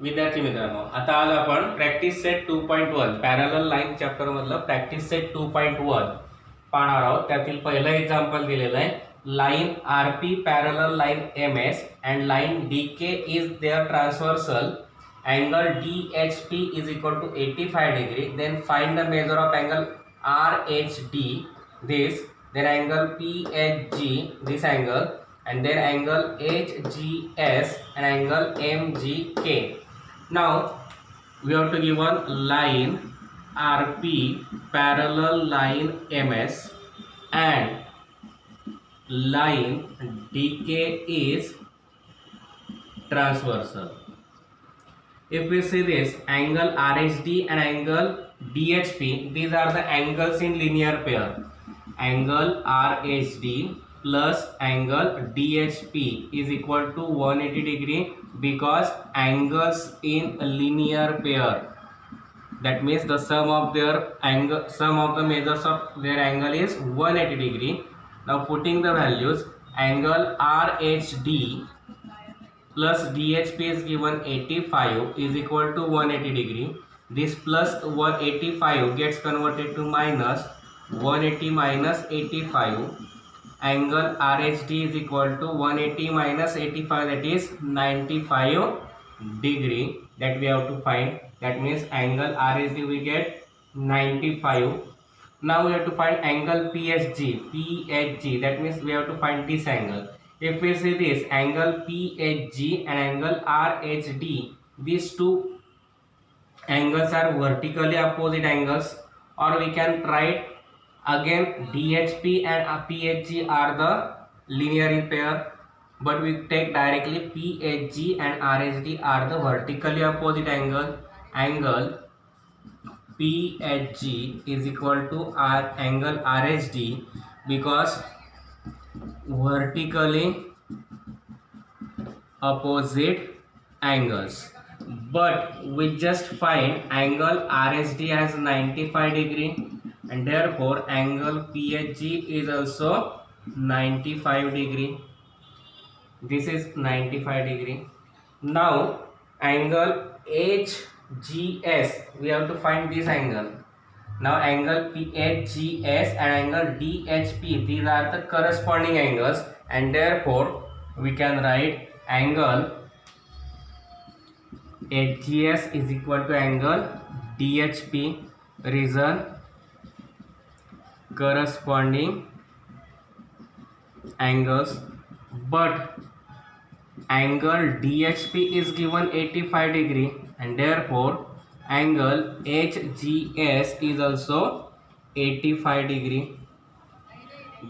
विद्यार्थी मित्रांनो, आता आज आपण practice set 2.1 parallel line chapter मधलं प्रॅक्टिस सेट 2.1 पाहणार आहोत. त्यातील पहिलं एक्झाम्पल दिलेलं आहे. Line RP parallel line MS and line DK is their transversal angle DHP is equal to 85 degree. Then find the measure of angle RHD, this, then angle PHG, this angle, and then angle HGS and angle MGK. Now we have to give one line RP parallel line MS and line DK is transversal. If we see this angle RHD and angle DHP, these are the angles in linear pair. Angle RHD plus angle DHP is equal to 180 degree because angles in a linear pair. That means the sum of the measures of their angle is 180 degree. Now putting the values, angle RHD plus DHP is given 85 is equal to 180 degree. This plus 185 gets converted to minus 180 minus 85. Angle RHD is equal to 180 minus 85, that is 95 degree that we have to find. That means angle RHD we get 95. Now we have to find angle PHG. That means we have to find this angle. If we see this angle PHG and angle RHD, these two angles are vertically opposite angles, or we can write again DHP and PHG are the linear in pair, but we take directly PHG and RHD are the vertically opposite angle. Angle PHG is equal to angle RHD because vertically opposite angles, but we just find angle RHD as 95 degree and therefore angle PHG is also 95 degree. This is 95 degree. Now angle HGS, we have to find this angle. Now angle PHGS and angle DHP, these are the corresponding angles, and therefore we can write angle HGS is equal to angle DHP, reason corresponding angles, but angle DHP is given 85 degree and therefore angle HGS is also 85 degree.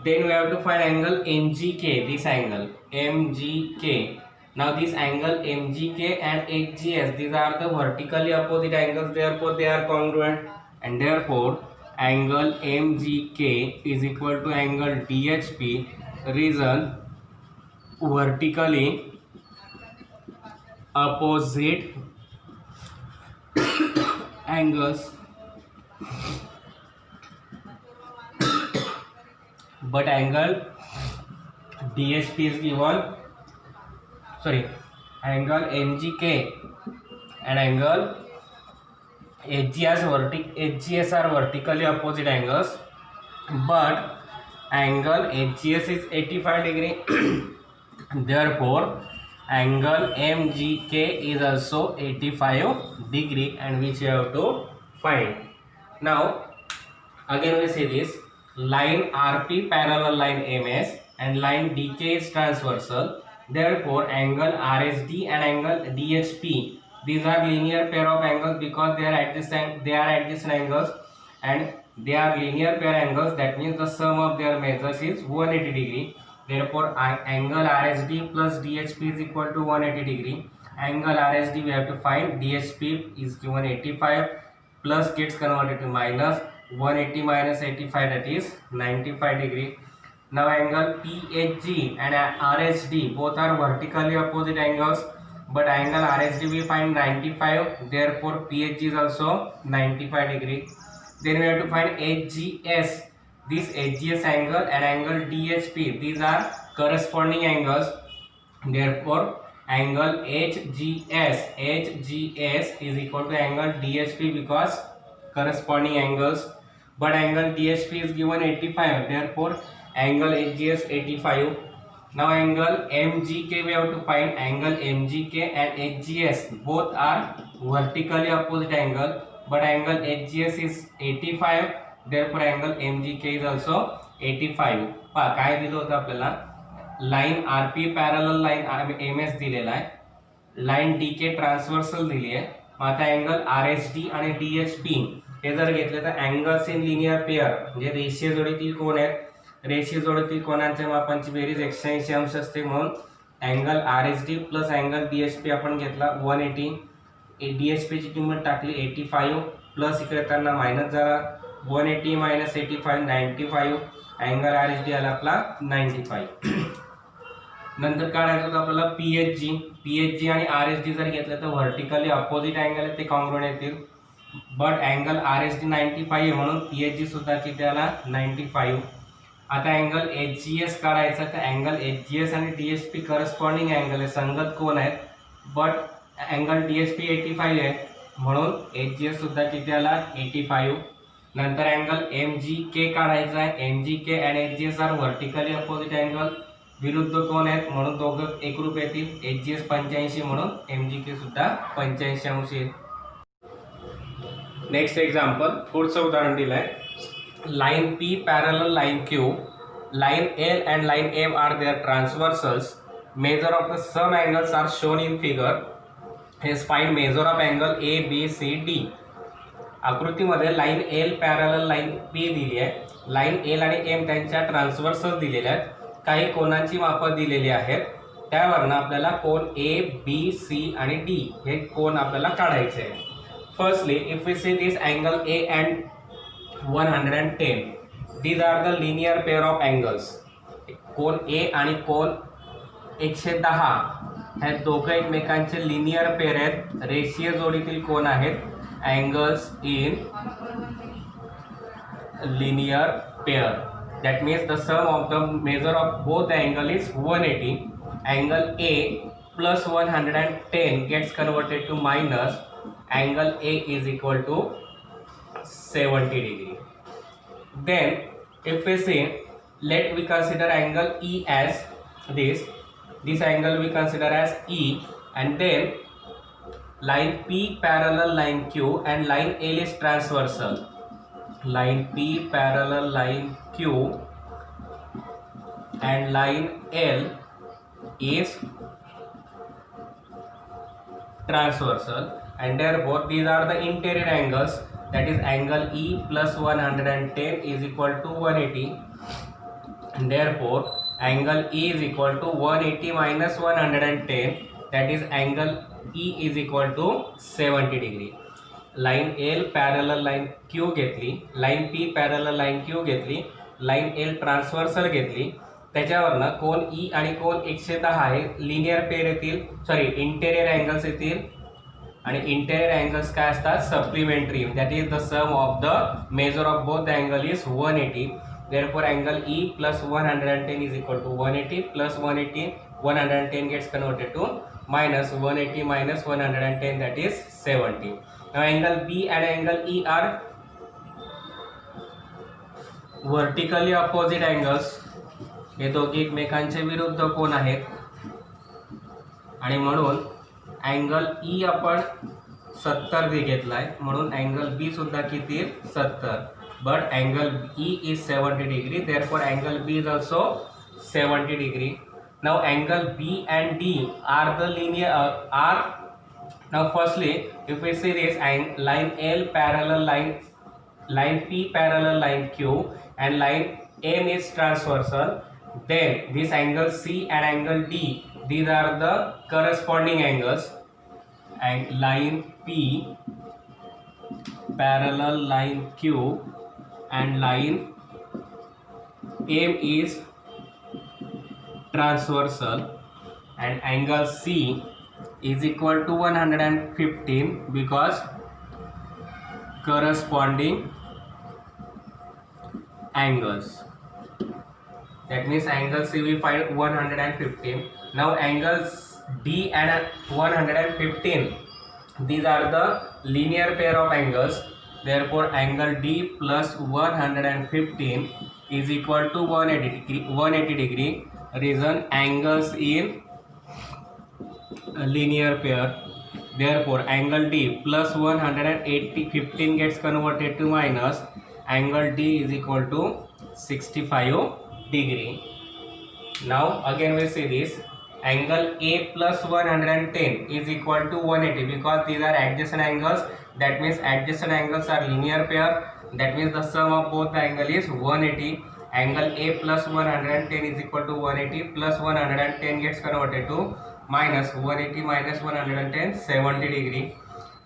Then we have to find angle MGK, this angle MGK. Now this angle MGK and HGS, these are the vertically opposite angles, therefore they are congruent, and therefore angle MGK is equal to angle DHP, reason vertically opposite angles, but angle DHP is given, angle MGK and angle HGS are vertically opposite angles, but angle HGS is 85 degree therefore angle MGK is also 85 degree, and which you have to find. Now again we see this line RP parallel line MS and line DK is transversal, therefore angle RHD and angle DHP, these are linear pair of angles because they are adjacent angles and they are linear pair angles. That means the sum of their measures is 180 degree. Therefore angle RHD plus DHP is equal to 180 degree. Angle RHD we have to find, DHP is given 85, plus gets converted to minus 180 minus 85, that is 95 degree. Now angle PHG and RHD both are vertically opposite angles, but angle RHD we find 95, therefore PHG is also 95 degree. Then we have to find HGS. This HGS angle and angle DHP, these are corresponding angles, therefore angle HGS is equal to angle DHP because corresponding angles, but angle DHP is given 85, therefore angle HGS 85. Now angle MGK we have to find. Angle MGK and HGS both are vertically opposite angle, but angle HGS is 85, therefore angle MGK is also 85. पहा काय दिलं होतं आपल्याला, line RP parallel line MS दिलेला आहे, line DK transversal दिली आहे. मग आता अँगल आरएसडी आणि डीएचपी हे जर घेतले तर अँगल्स इन लिनियर पेअर म्हणजे रेषीय जोडीतील कोण आहेत, रेषीय जोडीतील कोणांच्या मापांची बेरीज 180 अंश असते. म्हणून angle RSD plus angle DHP आपण घेतला 180, डीएचपी ची किंमत टाकली 85 प्लस इकडे त्यांना मायनस झाला 180 मायनस 85 95, अँगल आरएसडी आला आपला 95. नंतर काढायचं होतं आपल्याला पीएचजी आणि आरएसडी जर घेतलं तर व्हर्टिकली अपोजिट अँगल आहे ते कॉन्ग्रुएंट येतील, बट अँगल आरएसडी 95 आहे म्हणून पीएचजी सुद्धा किती आला 95. आता अँगल एचजीएस काढायचा तर अँगल एचजीएस आणि डीएचपी करस्पॉन्डिंग अँगल आहे, संगत कोण आहेत, बट अँगल डीएचपी 85 आहे म्हणून एचजीएस सुद्धा किती आला 85. नंतर अँगल एमजीके काढायचा आहे, एमजीके आणि HGS are vertically opposite angle, विरुद्ध कोण आहेत म्हणून दोघं एकरूप येतील. एचजीएस 85 म्हणून एमजीके सुद्धा 85 अंश येईल. नेक्स्ट एक्झाम्पल, पुढचं उदाहरण दिलं आहे. Line P parallel line Q, line L and line M are their transversals. Measure of the sum angles are shown in figure. Hence find measure of angle A, B, C, D. आकृतीमध्ये line L parallel line P दिली आहे, line L आणि M त्यांच्या transversal दिलेल्या आहेत, काही कोणांची मापं दिलेली आहेत, त्यावरनं आपल्याला कोण A, B, C आणि D हे कोण आपल्याला काढायचे आहे. Firstly if we see this angle A and 110, these are the linear pair of angles. कोण A आणि कोण 110 हे दोघं एकमेकांचे लिनियर पेअर आहेत, रेषीय जोडीतील कोण आहेत, angles in linear pair. That means the sum of the measure of both the angle is 180. Angle A plus 110 gets converted to minus. Angle A is equal to 70 degree. Then if we say, let we consider angle E as this angle we consider as E, and then line P parallel line Q and line L is transversal. Line P parallel line Q and line L is transversal, and therefore these are the interior angles. That is angle E plus 110 is equal to 180, and therefore angle E is equal to 180 minus 110, that is angle E is equal to 70 degree. Line L parallel line Q घेतली, line P parallel line Q घेतली, line L transversal घेतली, त्याच्यावरनं कोण E आणि कोण 110 आहे linear pair येतील, sorry interior angles येतील, आणि इंटेरियर अँगल्स काय असतात supplementary, that is the sum of the measure of both the angle is 180. therefore angle E plus 110 is equal to 180 plus 180, 110 gets converted to minus 180 minus 110, that is 70. Now angle B and angle E are vertically opposite angles, हे दोघे एकमेकांचे विरुद्ध कोण आहेत, आणि म्हणून angle E आपण 70 घेतलाय म्हणून अँगल B सुद्धा किती 70, but angle E is 70 degree, therefore angle B is also 70 degree. Now angle B and D are the linear now firstly if we see this line L parallel line P parallel line Q and line M is transversal, then this angle C and angle D, these are the corresponding angles, and line P parallel line Q and line M is transversal, and angle C is equal to 115 because corresponding angles. That means angle C we find 115. Now angles D and 115, these are the linear pair of angles. Therefore angle D plus 115 is equal to 180 degree. Reason angles in a linear pair. Therefore angle D plus 180 15 gets converted to minus. Angle D is equal to 65 degree. Now again we see this. Angle A plus 110 is equal to 180 because these are adjacent angles. That means adjacent angles are linear pair. That means the sum of both the angle is 180. Angle A plus 110 is equal to 180 plus 110 gets converted to minus 180 minus 110 70 degree.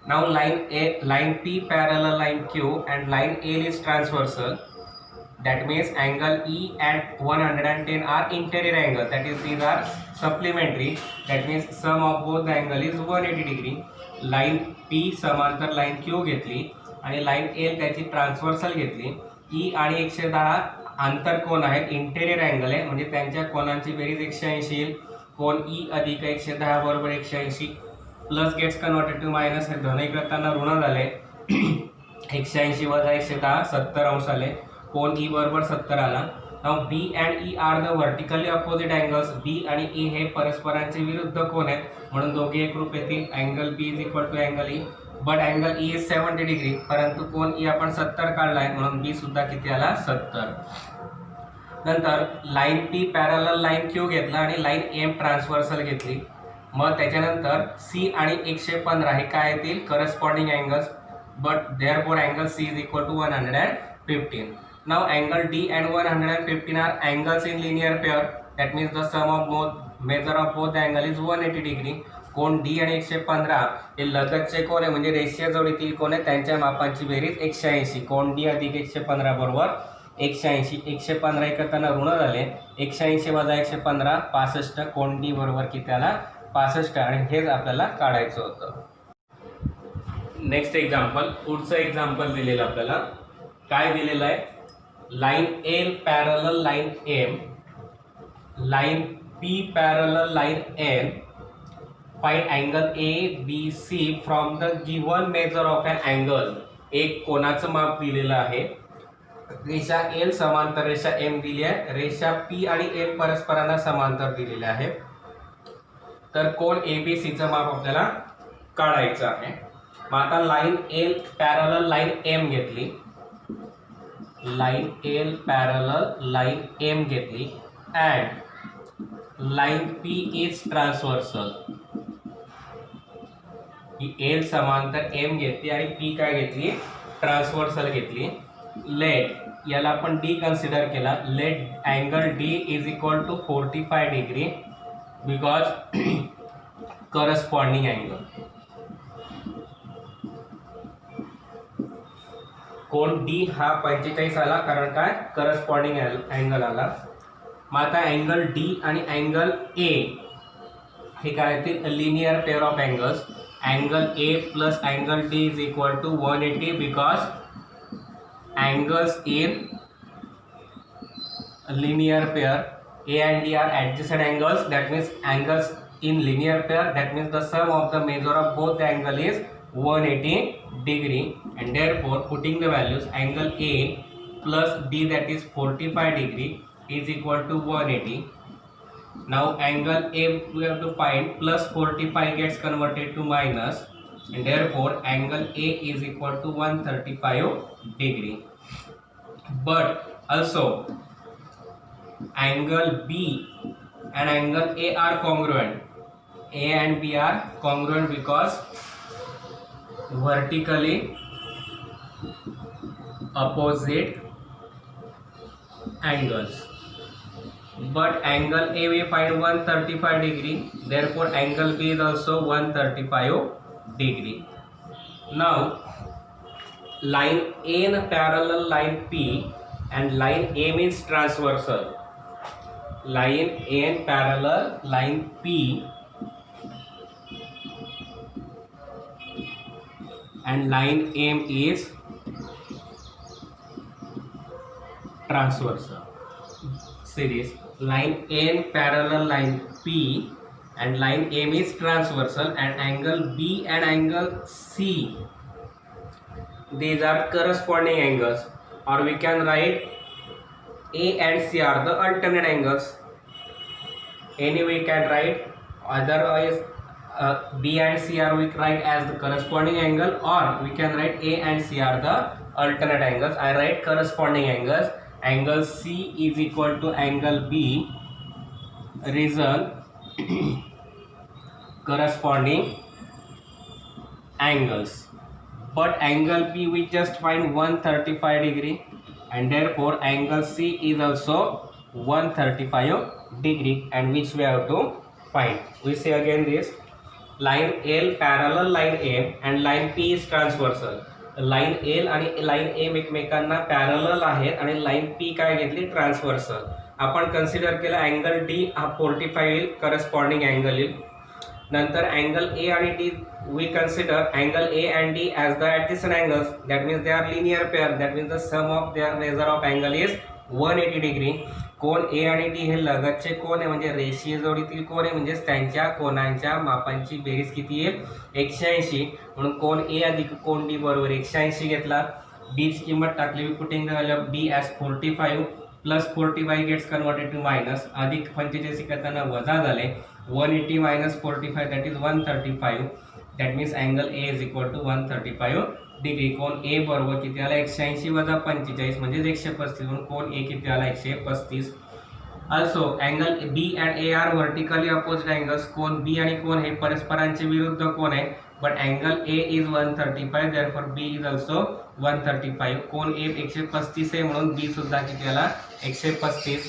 Now line P parallel line Q and line L is transversal. That means angle E and 110 are interior angle. That is these are supplementary. That means sum of both the angle is 180 degree. Line P समांतर line Q घेतली आणि line L त्याची transversal घेतली. E आणि 110 आंतरकोन आहेत, interior angle आहे, म्हणजे त्यांच्या कोनांची बेरीज 180 येईल. कोन E अधिक 110 बरोबर 180 plus gets converted to minus. हे दोन्ही करताना ऋण झाले. 180 वजा 110 70 अंश आले. कोन E बरोबर 70 आला. Now B and E are the vertically opposite angles. B आणि E हे परस्परांचे विरुद्ध कोन आहेत, म्हणून दोघे एकरूप येतील. Angle B is equal to angle E. But angle E is 70 degree, परंतु कोन E आपण 70 काढला आहे, म्हणून B सुद्धा किती आला 70. नंतर line P parallel line Q घेतला आणि लाइन M ट्रान्सव्हर्सल घेतली. मग त्याच्यानंतर C आणि 115 हे काय येतील corresponding angles. But therefore angle C is equal to 115. Now angle D and 115 are angles in linear pair. That means the sum of measure of both the angle is 180 degree. कोण D आणि 115 हे लगतचे कोण आहे, म्हणजे रेषीय जोडीतील कोण आहे, त्यांच्या मापांची बेरीज 180. कोण D अधिक 115 बरोबर 180. 115 एकताना ऋण झाले. 180 वजा 115 65. कोण D बरोबर किती आला 65. आणि हेच आपल्याला काढायचं होतं. नेक्स्ट एक्झाम्पल, पुढचं एक्झाम्पल दिलेलं आपल्याला काय दिलेलं आहे. Line L parallel line M, line P parallel line N. Find angle A, B, C from the given measure of an angle. एक कोणाचं माप दिलेलं आहे. रेषा L समांतर रेषा M दिली आहे. रेषा P आणि M परस्परांना समांतर दिलेले आहे. तर कोण ABC चं माप आपल्याला काढायचं आहे. मग आता line L parallel line M घेतली. Line L parallel line M घेतली and line P is transversal. He L समांतर M घेतली आणि P काय घेतली ट्रान्सव्हर्सल घेतली. लेट याला आपण D कन्सिडर केला. Let angle D is equal to 45 degree because corresponding angle. कोण D हा 45 आला, कारण काय करस्पॉन्डिंग अँगल आला. मग आता अँगल D आणि अँगल A हे काय येतील linear pair of angles. Angle A plus angle D is equal to 180 because angles in linear pair A and D are adjacent angles. That means angles in linear pair, that means the sum of the measure of both the angle is 180 degree, and therefore putting the values angle A plus D, that is 45 degree, is equal to 180. Now angle A we have to find, plus 45 gets converted to minus, and therefore angle A is equal to 135 degree. But also angle B and angle A are congruent. A and B are congruent because vertically opposite angles. But angle A we find 135 degree, therefore angle B is also 135 degree. Now line N parallel line P and line M is transversal. Line N parallel line P and line M is transversal. Series line N parallel line P and line M is transversal, and angle B and angle C, these are corresponding angles, or we can write A and C are the alternate angles. Anyway, we can write, otherwise B and C are we write as the corresponding angle, or we can write A and C are the alternate angles. I write corresponding angles. Angle C is equal to angle B, reason corresponding angles. But angle P we just find 135 degree, and therefore angle C is also 135 degree, and which we have to find. We say again this, line L parallel line M and line P is transversal. Line L आणि line M एकमेकांना parallel आहेत आणि line P काय घेतली, transversal. आपण consider केला angle D हा 45 येईल, करस्पॉन्डिंग अँगल येईल. नंतर अँगल A आणि D we consider angle A and D as the adjacent angles, that means they are linear pair, that means the sum of their measure of angle is 180 degree. कोण A आणि D हे लगतचे कोण आहे, म्हणजे रेषीय जोडीतील कोण आहे, म्हणजे त्यांच्या कोणांच्या मापांची बेरीज किती येईल, 180. म्हणून कोण A अधिक कोण D बरोबर 180 घेतला. B ची किंमत टाकली, we putting the value of B as 45 plus 45 gets converted to minus, अधिक 45 करताना वजा झाले, 180 minus 45 that is 135. that means angle A is equal to 135 degree. कोण A बरोबर किती आला, 180 वजा 45 म्हणजे 135, म्हणून कोण A किती आला, 135. also angle B and A are vertically opposite angles. कोण B आणि कोण हे परस्परांचे विरुद्ध कोण आहे, but angle A is 135, therefore B is also 135. कोण A 135 आहे म्हणून B सुद्धा किती आला, 135.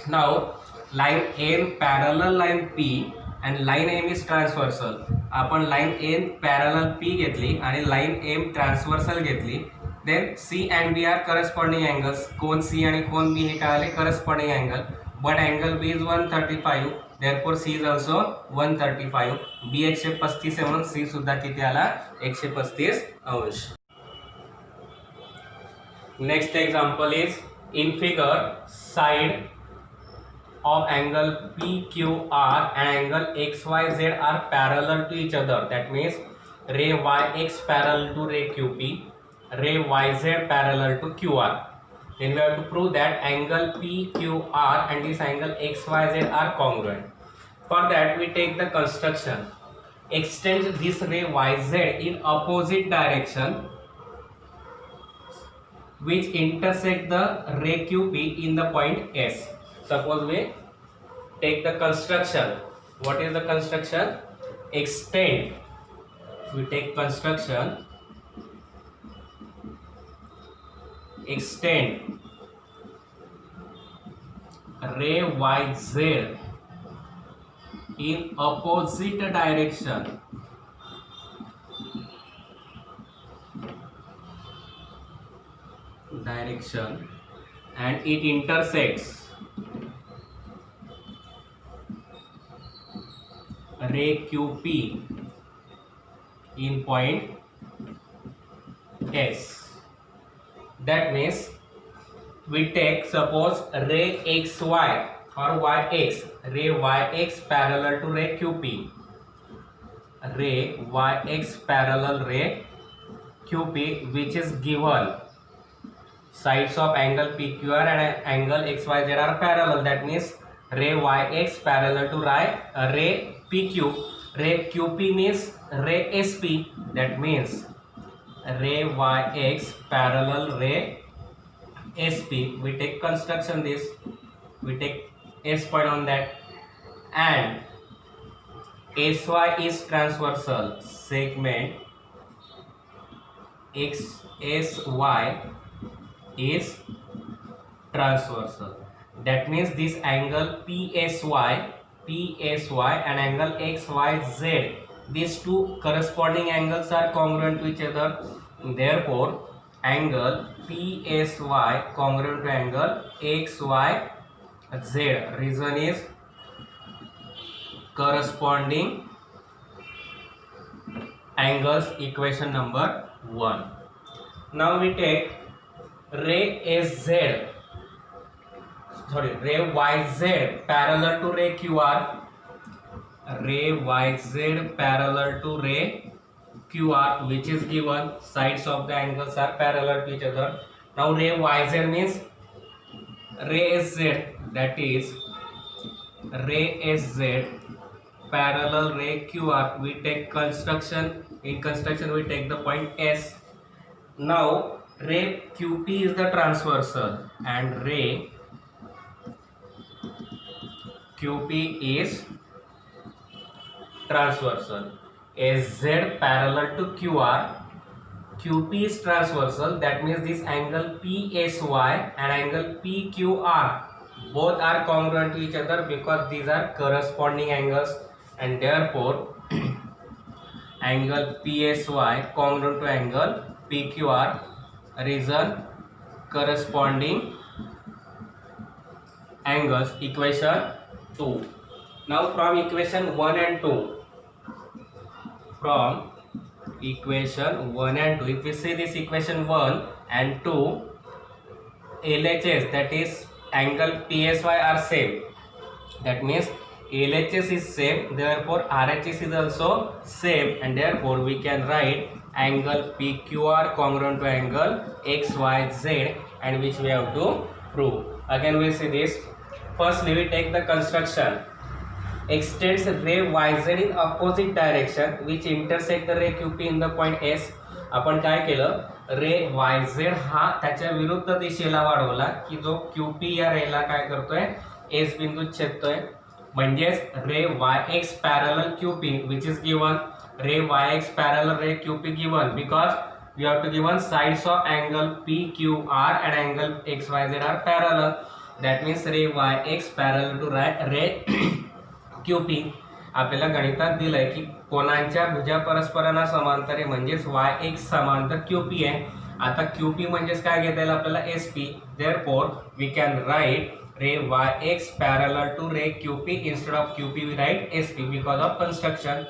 now line N parallel line P and line M is transversal. आपण लाइन N पॅरलल P घेतली आणि लाइन M ट्रान्सव्हर्सल घेतली. Then C and B are corresponding angles. कोण C आणि कोण B हे काय आले, corresponding angle. But angle B is 135, therefore C is also 135. B 135 आहे म्हणून C सुद्धा किती आला, 135 अंश. Next example is in figure side of angle PQR and angle XYZ are parallel to each other. That means ray YX parallel to ray QP, ray YZ parallel to QR. Then we have to prove that angle PQR and this angle XYZ are congruent. For that we take the construction. Extend this ray YZ in opposite direction which intersect the ray QP in the point S. Suppose we take the construction. What is the construction? Extend. We take construction. Extend ray YZ in opposite direction and it intersects ray QP in point S. That means we take, suppose ray XY or YX, ray YX parallel to ray QP, ray YX parallel ray QP, which is given sides of angle PQR and angle XYZ are parallel. That means ray YX parallel to ray PQ, ray QP means ray SP. That means ray YX parallel ray SP. We take construction this, we take S point on that, and SY is transversal segment, SY is transversal. That means this angle PSY and angle XYZ, these two corresponding angles are congruent to each other. Therefore angle PSY congruent to angle XYZ. Reason is corresponding angles, equation number 1. Now we take ray YZ parallel to ray QR. ray YZ parallel to ray QR, which is given. Sides of the angles are parallel to each other. Now ray YZ means ray SZ, that is ray SZ parallel ray QR. We take construction. In construction, we take the point S. Now ray QP is the transversal and ray QP is transversal. SZ parallel to QR. QP is transversal. That means this angle PSY and angle PQR both are congruent to each other because these are corresponding angles, and therefore angle PSY congruent to angle PQR reason corresponding angles. Equation 2. Now from equation 1 and 2, from equation 1 and 2, if we see this equation 1 and 2, LHS, that is angle PSY, are same. That means LHS is same, therefore RHS is also same, and therefore we can write angle PQR congruent to angle XYZ, and which we have to prove. Again we see this. Firstly we take the construction. Extends ray YZ in opposite direction which intersect the ray QP in the point S. आपण काय केलं, रे YZ हा त्याच्या विरुद्ध दिशेला वाढवला की जो QP या रेला काय करतोय, S बिंदूत छेदतोय. म्हणजेच रे YX parallel QP which is given, ray YX parallel ray QP given because we have to given sides of angle PQR and angle XYZ are parallel. That means ray YX parallel to ray QP. आपल्याला गणितात दिलंय की कोणांच्या भुजा परस्परांना समांतर आहे, म्हणजेच YX समांतर QP आहे. आता QP म्हणजेच काय घेता येईल आपल्याला, SP. Therefore we can write ray YX parallel to ray QP. Instead of QP we write SP because of construction.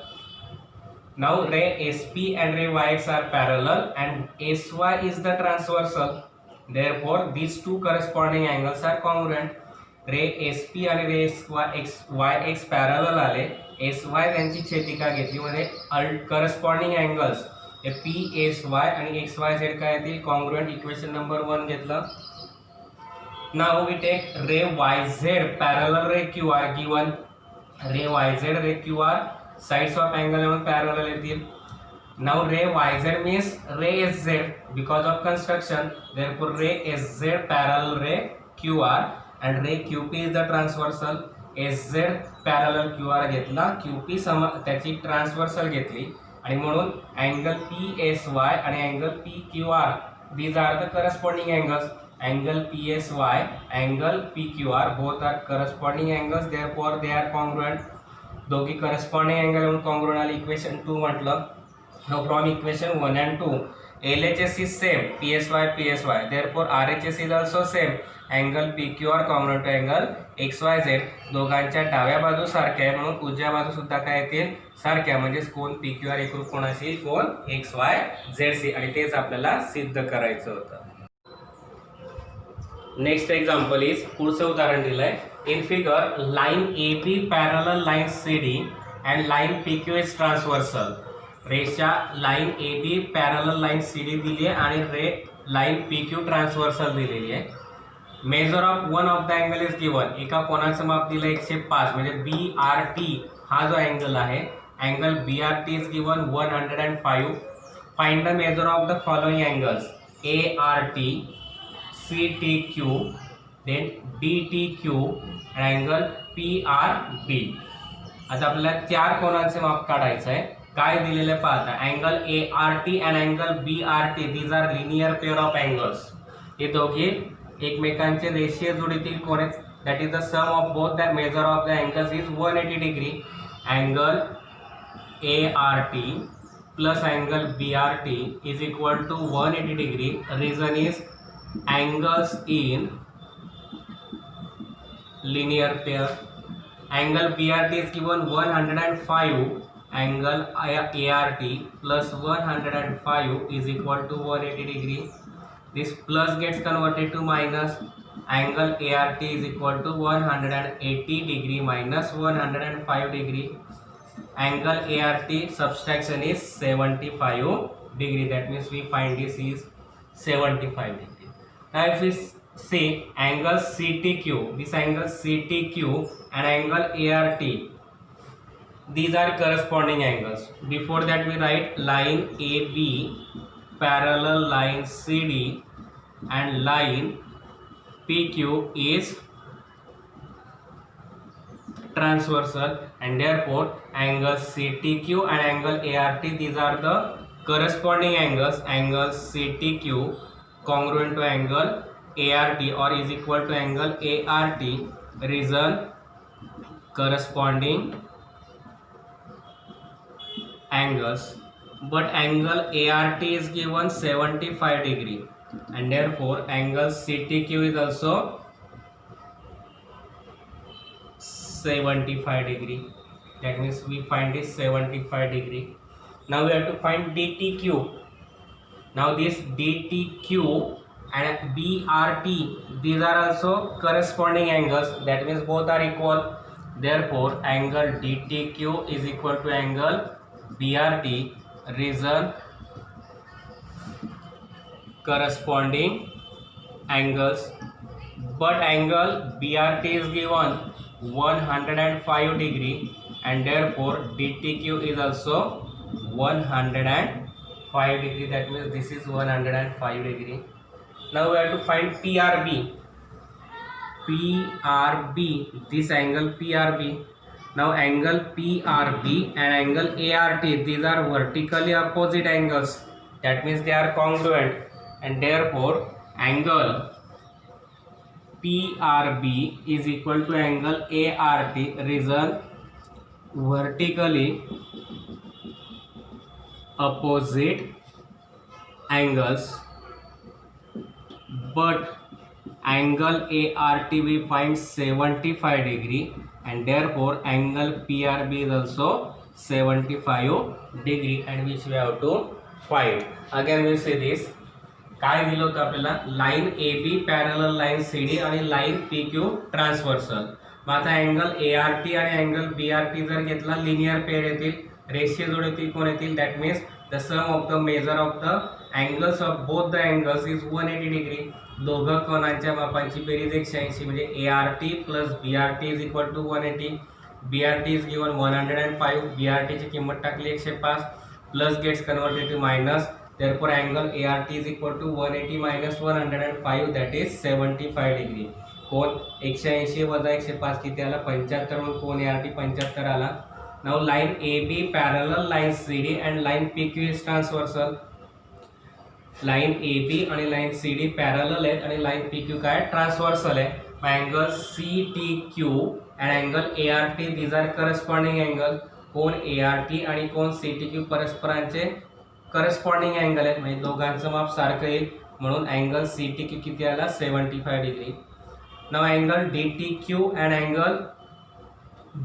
Now ray SP and ray YX are parallel and SY is the transversal. Therefore these two corresponding angles are congruent. रे SP आणि रे YX parallel आले, SY त्यांची छेदिका घेतली, म्हणजे corresponding angles PSY आणि XYZ काय येतील, कॉन्ग्रुएंट. इक्वेशन नंबर 1 घेतलं. नाउ वी टेक रे YZ पॅरलल रे QR गिवन. रे YZ रे QR साइड्स ऑफ एंगल म्हणून पॅरलल येतील. नाउ रे YZ मीन्स रे SZ because of construction. Therefore रे SZ पॅरलल रे QR and ray QP is the transversal. SZ parallel QR घेतला, QP त्याची ट्रान्सव्हर्सल घेतली, आणि म्हणून अँगल PSY आणि angle PQR these are the corresponding angles. Angle PSY, angle PQR both are corresponding angles, therefore they are congruent. दोघी corresponding angle म्हणून congruent आली. Equation 2 म्हटलं. Now from equation 1 and 2, LHS is same, PSY, therefore RHS is also same. Angle PQR congruent to angle XYZ. दोघांच्या डाव्या बाजू सारख्या आहे म्हणून उजव्या बाजू सुद्धा काय येतील, सारख्या. म्हणजे कोण PQR एकरूप कोणाशी, कोण XYZ. आणि तेच आपल्याला सिद्ध करायचं होतं. नेक्स्ट एक्झाम्पल इज, पुढचं उदाहरण दिलंय. In figure line AB parallel line CD and line PQ is transversal. रेषा line AB parallel line CD दिली आहे आणि रे लाइन PQ ट्रान्सव्हर्सल दिलेली आहे. Measure of one of the angle is given. एका कोणाचं माप दिलं 105, म्हणजे BRT हा जो अँगल आहे, angle BRT is given 105. Find the measure of the following angles ART, CTQ, then DTQ angle PRB. आता आपल्याला 4 कोणांचे माप काढायचं आहे. काय दिलेले पाहता, angle ART and angle BRT these are linear pair of angles. हे दोघे एकमेकांचे रेषीय जोडीतील कोन आहेत. That is the sum of both the measure of the angles is 180 degree. Angle ART plus angle BRT is equal to 180 degree. Reason is angles in linear pair. Angle BRT is given 105. Angle ART plus 105 is equal to 180 degree. This plus gets converted to minus. Angle ART is equal to 180 degree minus 105 degree. angle ART subtraction is 75 degree. That means we find this is 75 degree. Now if we say angle CTQ, this angle CTQ and angle ART, these are corresponding angles. Before that we write line AB parallel line CD and line PQ is transversal, and therefore angle CTQ and angle ART, these are the corresponding angles. Angle CTQ congruent to angle ART or is equal to angle ART, reason corresponding angles, but angle ART is given 75 degree and therefore angle CTQ is also 75 degree. That means we find this 75 degree. Now we have to find DTQ. Now this DTQ and BRT, these are also corresponding angles. That means both are equal. Therefore angle DTQ is equal to angle BRT, reason corresponding angles, but angle BRT is given 105 degree and therefore DTQ is also 105 degree. That means this is 105 degree. Now we have to find PRB. PRB, this angle PRB. Now angle PRB and angle ART, these are vertically opposite angles. That means they are congruent and therefore angle PRB is equal to angle ART, reason vertically opposite angles, but angle ART we find 75 degree and therefore angle PRB is also 75 degree, and which we have to find. Again we say this, काय दिलं होतं आपल्याला, line AB parallel line CD आणि line PQ transversal. मग आता angle ART आणि angle BRT जर घेतला linear pair येतील, रेषीय जोड येतील, कोण येतील, that means the sum of the measure of the angles of both the angles is 180 degree. दोघं कोणांच्या मापांची बेरीज 180, म्हणजे ART plus BRT is equal to 180. BRT is given 105, BRT ची किंमत टाकली 105, plus gets converted to minus. Therefore angle ART is equal to 180 minus 105, that is 75 degree. कोण 180 वजा 105 किती आला, 75, म्हणून कोण ART 75 आला. Now line AB parallel line CD and line PQ is transversal. Line AB आणि line CD parallel आहेत आणि line PQ काय ट्रान्सव्हर्सल आहे. Angle CTQ and angle ART, these are corresponding angle. कोण ART आणि कोण CTQ परस्परांचे करस्पॉन्डिंग अँगल आहेत, म्हणजे दोघांचं माप सारखं येईल, म्हणून अँगल CTQ किती आला 75 degree. Now angle DTQ and angle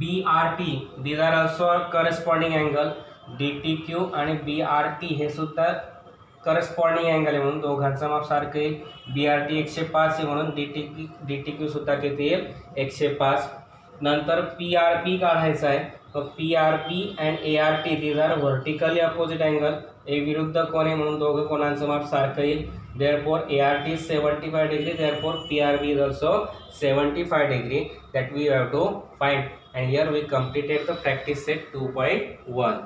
BRT, these are also corresponding angle. DTQ आणि BRT हे सुद्धा करस्पॉन्डिंग अँगल आहे, म्हणून दोघांचं माप सारखं येईल. BRT 105 आहे म्हणून DTQ सुद्धा किती येईल 105. नंतर PRP काढायचा आहे, तो PRP and ART these are vertically opposite angle. एक विरुद्ध कोण आहे म्हणून दोघं कोणांचं माप सारखं येईल. Therefore ART is 75 degree, therefore PRB is also 75 degree, that we have to find. And here we completed the practice set 2.1.